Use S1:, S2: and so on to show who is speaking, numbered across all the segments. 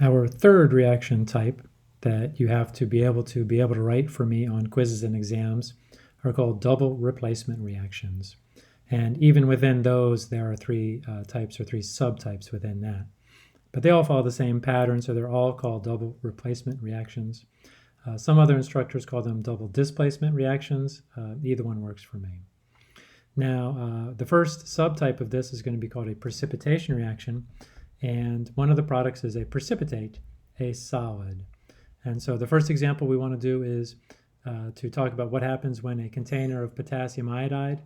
S1: Our third reaction type that you have to be able to write for me on quizzes and exams are called double replacement reactions. And even within those, there are three types or three subtypes within that. But they all follow the same pattern, so they're all called double replacement reactions. Some other instructors call them double displacement reactions. Either one works for me. Now, the first subtype of this is going to be called a precipitation reaction, and one of the products is a precipitate, a solid. And so the first example we want to do is to talk about what happens when a container of potassium iodide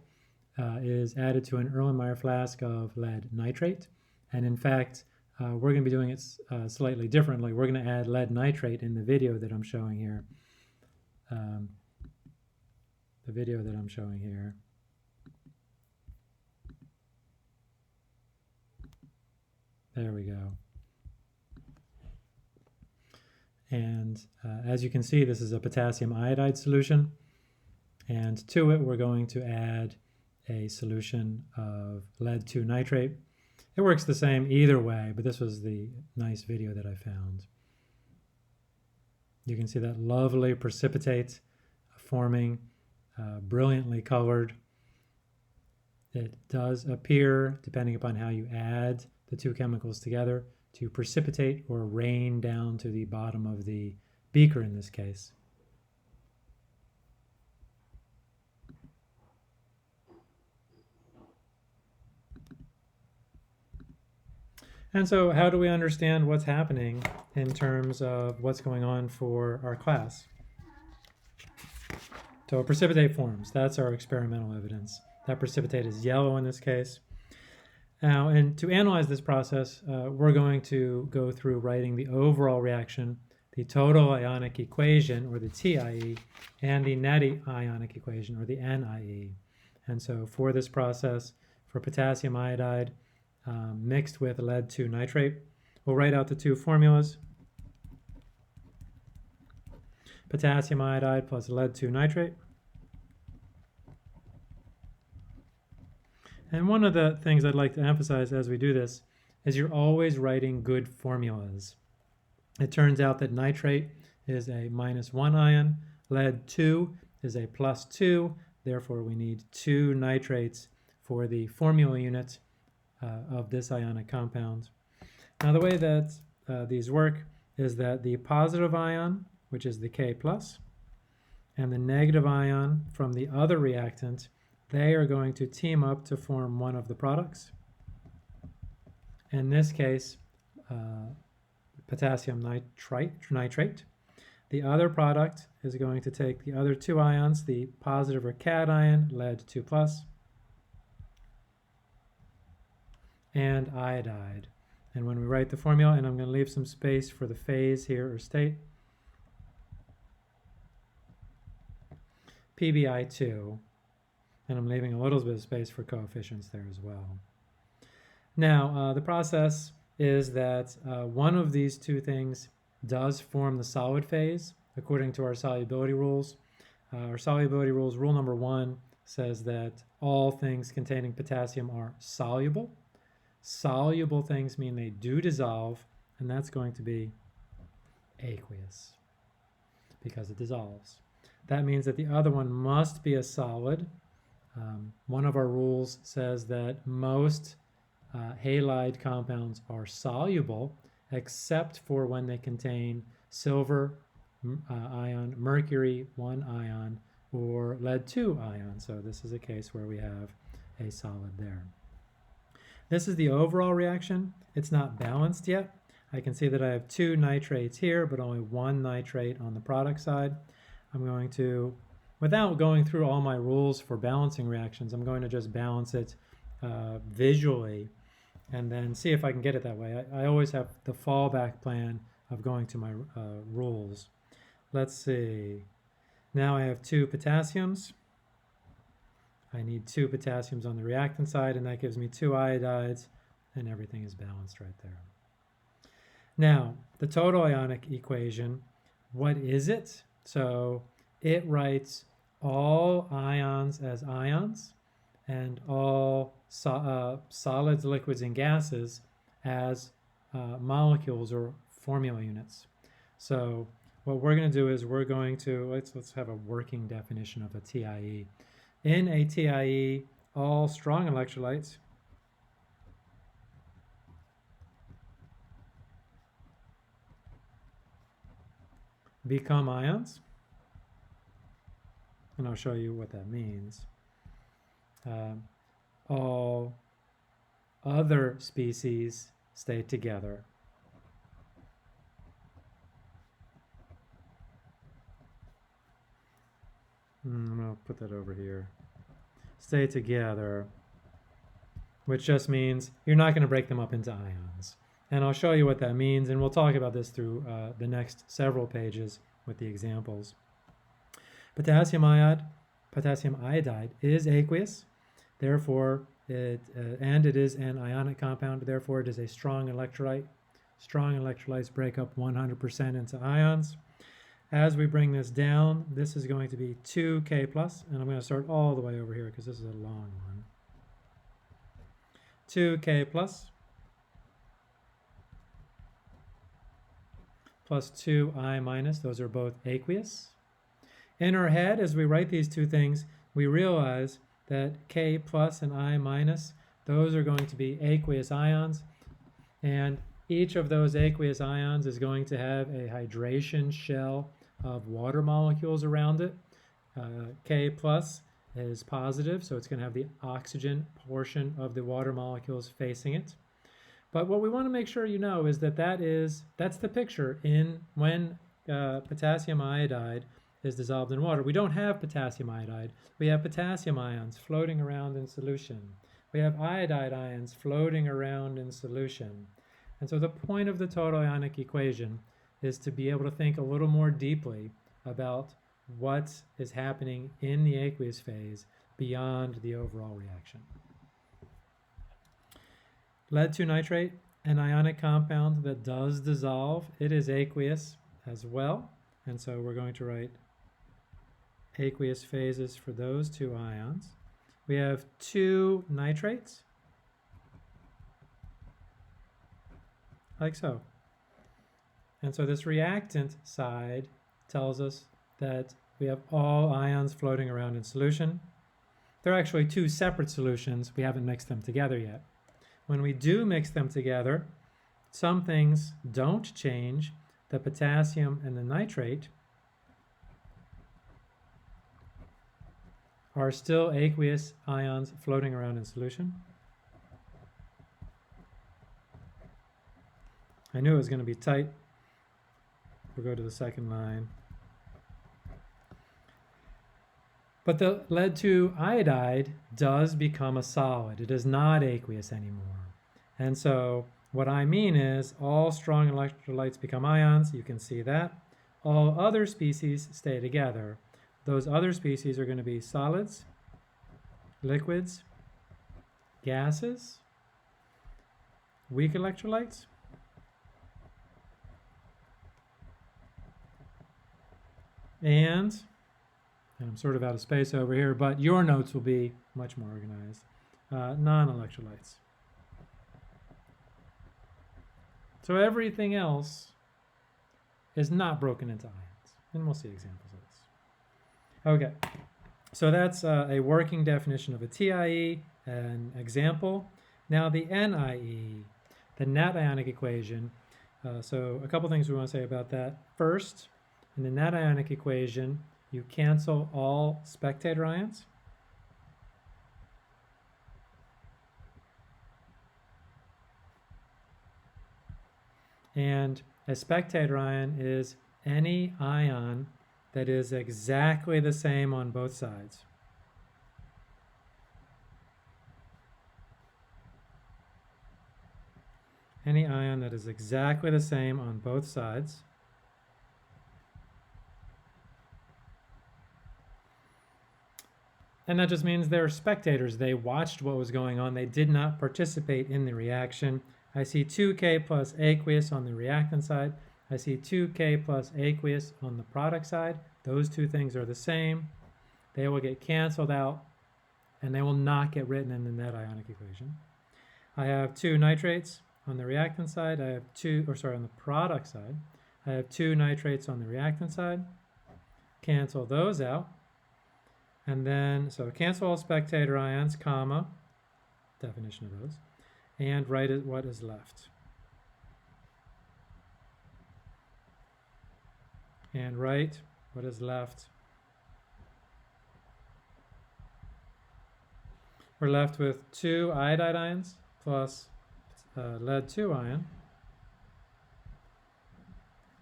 S1: is added to an Erlenmeyer flask of lead nitrate. And in fact, we're going to be doing it slightly differently. We're going to add lead nitrate in the video that I'm showing here. There we go. And as you can see, this is a potassium iodide solution. And to it, we're going to add a solution of lead 2 nitrate. It works the same either way, but this was the nice video that I found. You can see that lovely precipitate forming, brilliantly colored. It does appear, depending upon how you add the two chemicals together, to precipitate or rain down to the bottom of the beaker in this case. And so how do we understand what's happening in terms of what's going on for our class? So a precipitate forms. That's our experimental evidence. That precipitate is yellow in this case. Now, and to analyze this process, we're going to go through writing the overall reaction, the total ionic equation, or the TIE, and the net ionic equation, or the NIE. And so for this process, for potassium iodide mixed with lead 2 nitrate, we'll write out the two formulas. Potassium iodide plus lead 2 nitrate. And one of the things I'd like to emphasize as we do this is you're always writing good formulas. It turns out that nitrate is a -1 ion, lead 2 is a +2, therefore we need 2 nitrates for the formula unit of this ionic compound. Now the way that these work is that the positive ion, which is the K+, and the negative ion from the other reactant, they are going to team up to form one of the products. In this case, potassium nitrate. The other product is going to take the other two ions, the positive or cation, lead 2+, and iodide. And when we write the formula, and I'm going to leave some space for the phase here or state, PbI2, and I'm leaving a little bit of space for coefficients there as well. Now, the process is that one of these two things does form the solid phase according to our solubility rules. Our solubility rules, rule number 1 says that all things containing potassium are soluble. Soluble things mean they do dissolve, and that's going to be aqueous because it dissolves. That means that the other one must be a solid. One of our rules says that most halide compounds are soluble except for when they contain silver ion, mercury 1 ion, or lead 2 ion. So this is a case where we have a solid there. This is the overall reaction. It's not balanced yet. I can see that I have 2 nitrates here, but only 1 nitrate on the product side. I'm going to, without going through all my rules for balancing reactions, I'm going to just balance it visually and then see if I can get it that way. I always have the fallback plan of going to my rules. Let's see. Now I have 2 potassiums. I need 2 potassiums on the reactant side, and that gives me 2 iodides, and everything is balanced right there. Now, the total ionic equation, what is it? So it writes all ions as ions and all solids, liquids, and gases as molecules or formula units. So what we're going to do is we're going to, let's have a working definition of a TIE. In a TIE, all strong electrolytes become ions. And I'll show you what that means. All other species stay together. I'm going to put that over here. Stay together, which just means you're not going to break them up into ions. And I'll show you what that means, and we'll talk about this through the next several pages with the examples. Potassium iodide is aqueous, therefore it is an ionic compound, therefore it is a strong electrolyte. Strong electrolytes break up 100% into ions. As we bring this down, this is going to be 2K plus, and I'm going to start all the way over here because this is a long one. 2K plus 2I minus, those are both aqueous. In our head, as we write these two things, we realize that K plus and I minus, those are going to be aqueous ions, and each of those aqueous ions is going to have a hydration shell of water molecules around it. K plus is positive, so it's going to have the oxygen portion of the water molecules facing it. But what we want to make sure you know is that that's the picture in when potassium iodide is dissolved in water. We don't have potassium iodide. We have potassium ions floating around in solution. We have iodide ions floating around in solution. And so the point of the total ionic equation is to be able to think a little more deeply about what is happening in the aqueous phase beyond the overall reaction. Lead 2 nitrate, an ionic compound that does dissolve. It is aqueous as well, and so we're going to write aqueous phases for those two ions. We have 2 nitrates, like so. And so this reactant side tells us that we have all ions floating around in solution. They're actually 2 separate solutions. We haven't mixed them together yet. When we do mix them together, some things don't change. The potassium and the nitrate are still aqueous ions floating around in solution. I knew it was going to be tight. We'll go to the second line. But the lead 2 iodide does become a solid. It is not aqueous anymore. And so what I mean is all strong electrolytes become ions. You can see that. All other species stay together. Those other species are going to be solids, liquids, gases, weak electrolytes, and I'm sort of out of space over here, but your notes will be much more organized. Non-electrolytes. So everything else is not broken into ions, and we'll see examples of this. Okay, so that's a working definition of a TIE, an example. Now the NIE, the net ionic equation. So a couple things we want to say about that. First, in the net ionic equation, you cancel all spectator ions. And a spectator ion is any ion that is exactly the same on both sides. Any ion that is exactly the same on both sides. And that just means they're spectators. They watched what was going on. They did not participate in the reaction. I see 2K plus aqueous on the reactant side. I see 2K plus aqueous on the product side. Those two things are the same. They will get canceled out, and they will not get written in the net ionic equation. I have 2 nitrates on the reactant side, I have on the product side, I have 2 nitrates on the reactant side. Cancel those out. And then, so cancel all spectator ions, comma, definition of those, and write what is left. And write what is left. We're left with 2 iodide ions plus lead 2 ion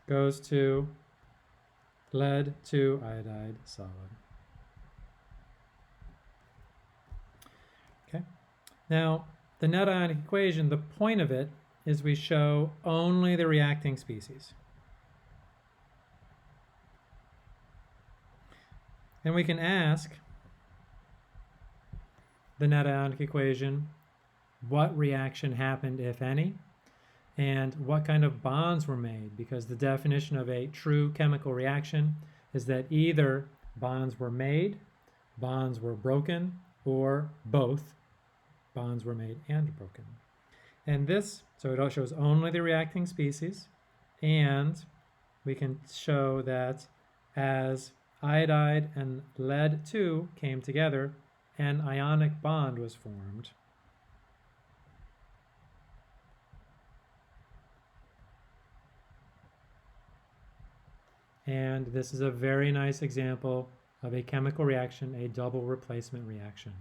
S1: goes to lead 2 iodide solid. Okay. Now, the net ionic equation, the point of it is we show only the reacting species. And we can ask the net ionic equation what reaction happened, if any, and what kind of bonds were made, because the definition of a true chemical reaction is that either bonds were made, bonds were broken, or both bonds were made and broken. And this, so it shows only the reacting species, and we can show that as iodide and lead 2 came together, an ionic bond was formed. And this is a very nice example of a chemical reaction, a double replacement reaction.